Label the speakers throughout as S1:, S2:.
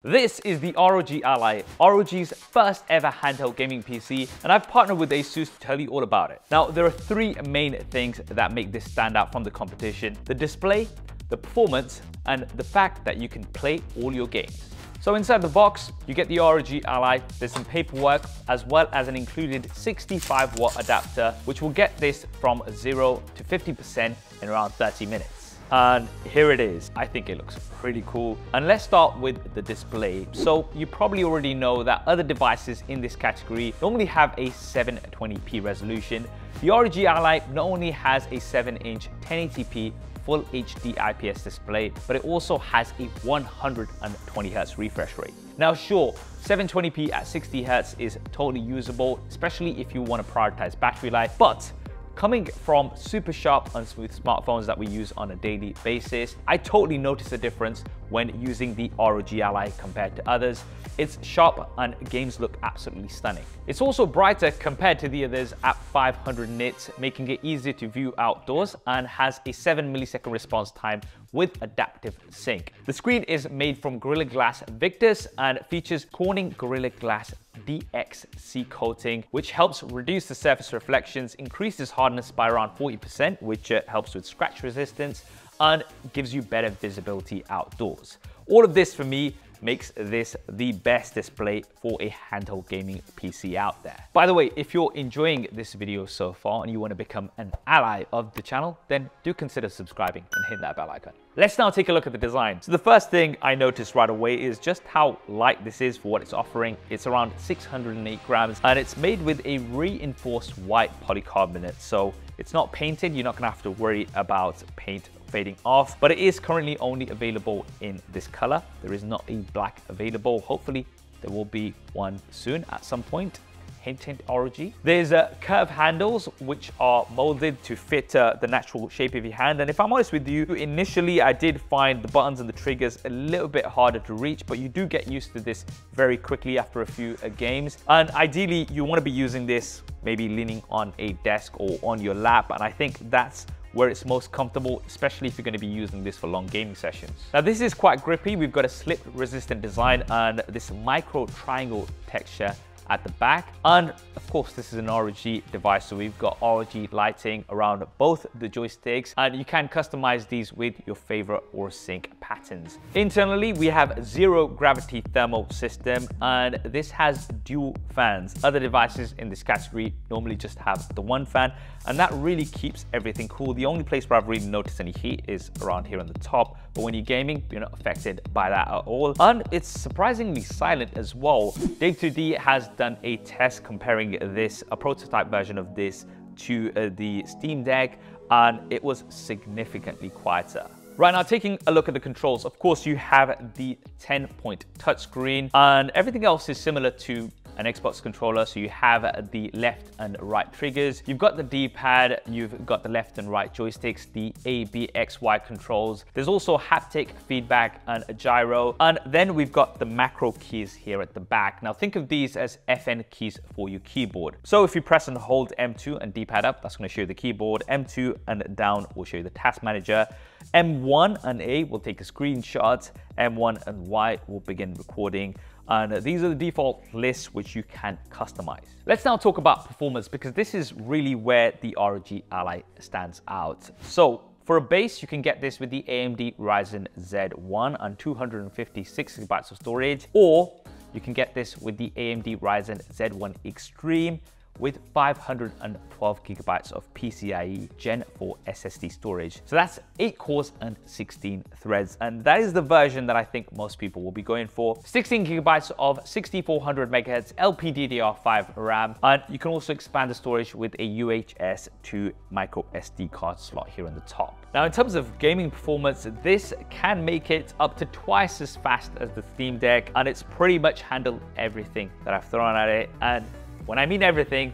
S1: This is the ROG Ally, ROG's first ever handheld gaming PC, and I've partnered with ASUS to tell you all about it. Now, there are three main things that make this stand out from the competition: the display, the performance, and the fact that you can play all your games. So inside the box, you get the ROG Ally, there's some paperwork, as well as an included 65-watt adapter, which will get this from 0 to 50% in around 30 minutes. And here it is. I think it looks pretty cool. And let's start with the display. So you probably already know that other devices in this category normally have a 720p resolution. The ROG Ally not only has a 7-inch 1080p Full HD IPS display, but it also has a 120Hz refresh rate. Now sure, 720p at 60Hz is totally usable, especially if you want to prioritize battery life, but coming from super sharp and smooth smartphones that we use on a daily basis, I totally notice a difference when using the ROG Ally compared to others. It's sharp and games look absolutely stunning. It's also brighter compared to the others at 500 nits, making it easier to view outdoors, and has a 7-millisecond response time with adaptive sync. The screen is made from Gorilla Glass Victus and features Corning Gorilla Glass DXC coating, which helps reduce the surface reflections, increases hardness by around 40%, which helps with scratch resistance, and gives you better visibility outdoors. All of this for me makes this the best display for a handheld gaming PC out there. By the way, if you're enjoying this video so far and you want to become an ally of the channel, then do consider subscribing and hit that bell icon. Let's now take a look at the design. So the first thing I noticed right away is just how light this is for what it's offering. It's around 608 grams and it's made with a reinforced white polycarbonate. So it's not painted, you're not gonna have to worry about paint fading off, but it is currently only available in this color. There is not a black available. Hopefully there will be one soon at some point. Hint, hint, ROG. There's curved handles which are molded to fit the natural shape of your hand, and if I'm honest with you, initially I did find the buttons and the triggers a little bit harder to reach, but you do get used to this very quickly after a few games. And ideally you want to be using this maybe leaning on a desk or on your lap, and I think that's where it's most comfortable, especially if you're going to be using this for long gaming sessions. Now this is quite grippy. We've got a slip resistant design and this micro triangle texture at the back, and of course this is an ROG device, so we've got ROG lighting around both the joysticks, and you can customize these with your favorite OrSync patterns. Internally we have zero gravity thermal system, and this has dual fans. Other devices in this category normally just have the one fan, and that really keeps everything cool. The only place where I've really noticed any heat is around here on the top, but when you're gaming, you're not affected by that at all. And it's surprisingly silent as well. Day2D has done a test comparing this, a prototype version of this, to the Steam Deck, and it was significantly quieter. Right now, taking a look at the controls, of course you have the 10-point touchscreen, and everything else is similar to an Xbox controller. So you have the left and right triggers, you've got the D-pad, you've got the left and right joysticks, the A, B, X, Y controls. There's also haptic feedback and a gyro. And then we've got the macro keys here at the back. Now think of these as FN keys for your keyboard. So if you press and hold M2 and D-pad up, that's going to show you the keyboard. M2 and down will show you the task manager. M1 and A will take a screenshot. M1 and Y will begin recording. And these are the default lists which you can customize. Let's now talk about performance, because this is really where the ROG Ally stands out. So for a base, you can get this with the AMD Ryzen Z1 and 256 GB of storage, or you can get this with the AMD Ryzen Z1 Extreme with 512 GB of PCIe Gen 4 SSD storage. So that's 8 cores and 16 threads. And that is the version that I think most people will be going for. 16 GB of 6400 MHz LPDDR5 RAM. And you can also expand the storage with a UHS 2 micro SD card slot here on the top. Now, in terms of gaming performance, this can make it up to twice as fast as the Steam Deck, and it's pretty much handled everything that I've thrown at it. And when I mean everything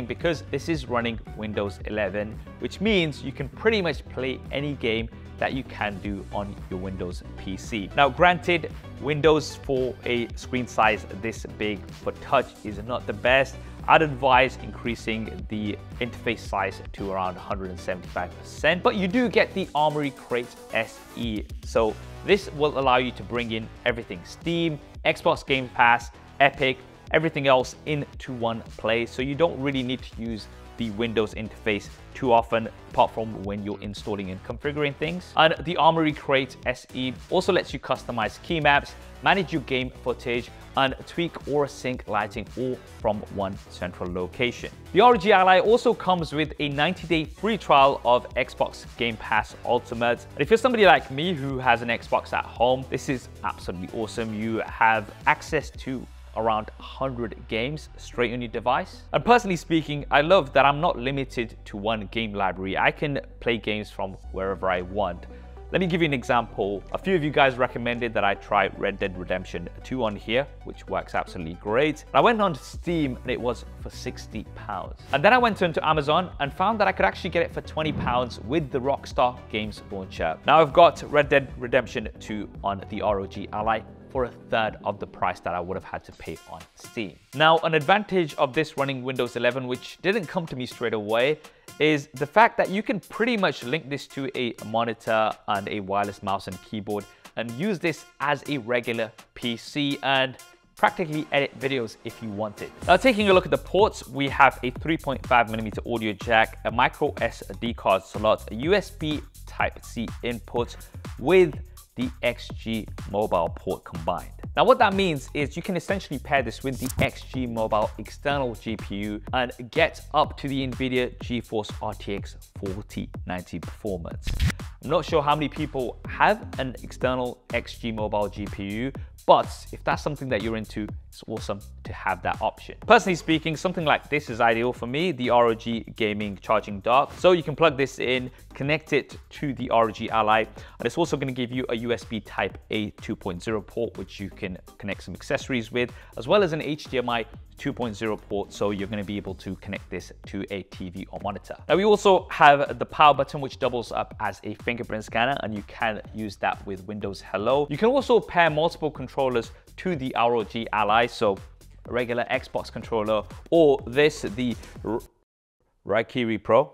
S1: because this is running Windows 11, which means you can pretty much play any game that you can do on your Windows PC. Now, granted, Windows for a screen size this big for touch is not the best. I'd advise increasing the interface size to around 175%, but you do get the Armoury Crate SE. So this will allow you to bring in everything: Steam, Xbox Game Pass, Epic, everything else into one place. So you don't really need to use the Windows interface too often, apart from when you're installing and configuring things. And the Armoury Crate SE also lets you customize key maps, manage your game footage, and tweak or sync lighting all from one central location. The ROG Ally also comes with a 90-day free trial of Xbox Game Pass Ultimate. And if you're somebody like me who has an Xbox at home, this is absolutely awesome. You have access to around 100 games straight on your device. And personally speaking, I love that I'm not limited to one game library. I can play games from wherever I want. Let me give you an example. A few of you guys recommended that I try Red Dead Redemption 2 on here, which works absolutely great. I went on Steam and it was for £60. And then I went into Amazon and found that I could actually get it for £20 with the Rockstar Games launcher. Now I've got Red Dead Redemption 2 on the ROG Ally for a third of the price that I would have had to pay on Steam. Now, an advantage of this running Windows 11, which didn't come to me straight away, is the fact that you can pretty much link this to a monitor and a wireless mouse and keyboard and use this as a regular PC and practically edit videos if you want it. Now, taking a look at the ports, we have a 3.5mm audio jack, a micro SD card slot, a USB Type-C input with the XG Mobile port combined. Now what that means is you can essentially pair this with the XG Mobile external GPU and get up to the NVIDIA GeForce RTX 4090 performance. I'm not sure how many people have an external XG Mobile GPU, but if that's something that you're into, it's awesome to have that option. Personally speaking, something like this is ideal for me, the ROG Gaming Charging Dock. So you can plug this in, connect it to the ROG Ally, and it's also going to give you a USB Type-A 2.0 port, which you can connect some accessories with, as well as an HDMI 2.0 port, so you're going to be able to connect this to a TV or monitor. Now we also have the power button, which doubles up as a fingerprint scanner, and you can use that with Windows Hello. You can also pair multiple controllers to the ROG Ally, so a regular Xbox controller or the Raikiri Pro.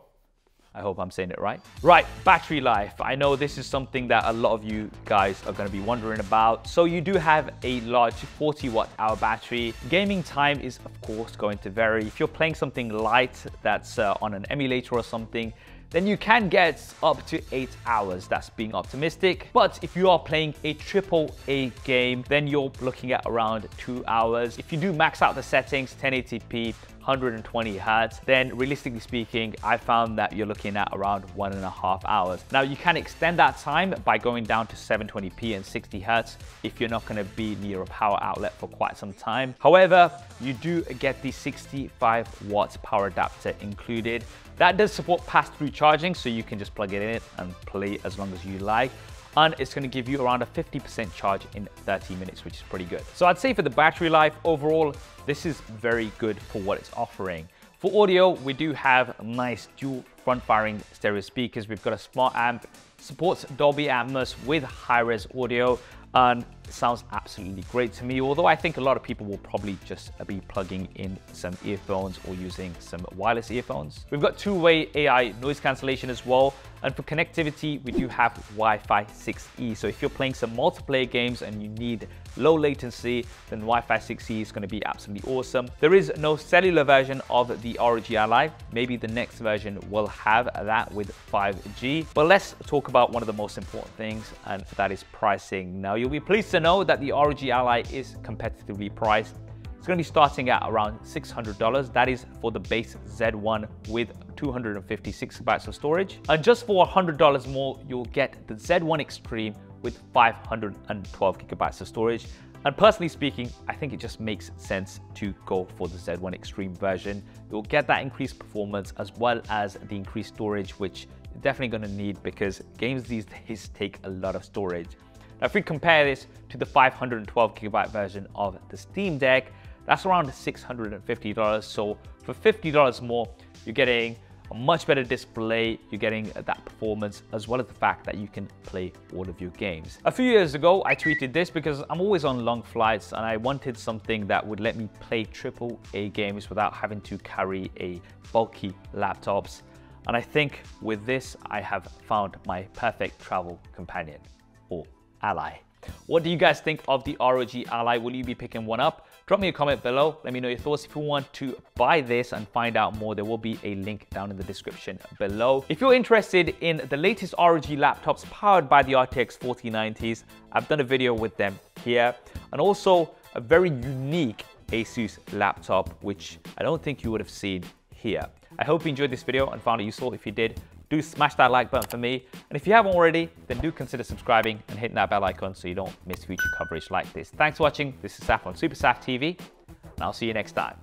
S1: I hope I'm saying it right. Right, battery life. I know this is something that a lot of you guys are going to be wondering about. So you do have a large 40 watt-hour battery. Gaming time is of course going to vary. If you're playing something light that's on an emulator or something, then you can get up to 8 hours. That's being optimistic. But if you are playing a AAA game, then you're looking at around 2 hours. If you do max out the settings, 1080p, 120 Hertz, then realistically speaking, I found that you're looking at around 1.5 hours. Now you can extend that time by going down to 720p and 60 Hertz if you're not going to be near a power outlet for quite some time. However, you do get the 65 watt power adapter included. That does support pass-through charging, so you can just plug it in and play as long as you like. And it's going to give you around a 50% charge in 30 minutes, which is pretty good. So I'd say for the battery life overall, this is very good for what it's offering. For audio, we do have nice dual front-firing stereo speakers. We've got a smart amp, supports Dolby Atmos with high-res audio, and it sounds absolutely great to me, although I think a lot of people will probably just be plugging in some earphones or using some wireless earphones. We've got two-way AI noise cancellation as well, and for connectivity, we do have Wi-Fi 6E. So if you're playing some multiplayer games and you need low latency, then Wi-Fi 6E is going to be absolutely awesome. There is no cellular version of the ROG Ally. Maybe the next version will have that with 5G. But let's talk about one of the most important things, and that is pricing. Now, you'll be pleased to know that the ROG Ally is competitively priced. It's going to be starting at around $600. That is for the base Z1 with 256 GB of storage. And just for $100 more, you'll get the Z1 Extreme with 512 GB of storage. And personally speaking, I think it just makes sense to go for the Z1 Extreme version. You'll get that increased performance as well as the increased storage, which you're definitely going to need because games these days take a lot of storage. Now, if we compare this to the 512 GB version of the Steam Deck, that's around $650. So for $50 more, you're getting a much better display, you're getting that performance, as well as the fact that you can play all of your games. A few years ago, I tweeted this because I'm always on long flights and I wanted something that would let me play AAA games without having to carry a bulky laptops. And I think with this, I have found my perfect travel companion, or ally. What do you guys think of the ROG Ally? Will you be picking one up? Drop me a comment below. Let me know your thoughts. If you want to buy this and find out more, there will be a link down in the description below. If you're interested in the latest ROG laptops powered by the RTX 4090s, I've done a video with them here. And also a very unique Asus laptop, which I don't think you would have seen here. I hope you enjoyed this video and found it useful. If you did, do smash that like button for me. And if you haven't already, then do consider subscribing and hitting that bell icon so you don't miss future coverage like this. Thanks for watching. This is Saf on Super Saf TV, and I'll see you next time.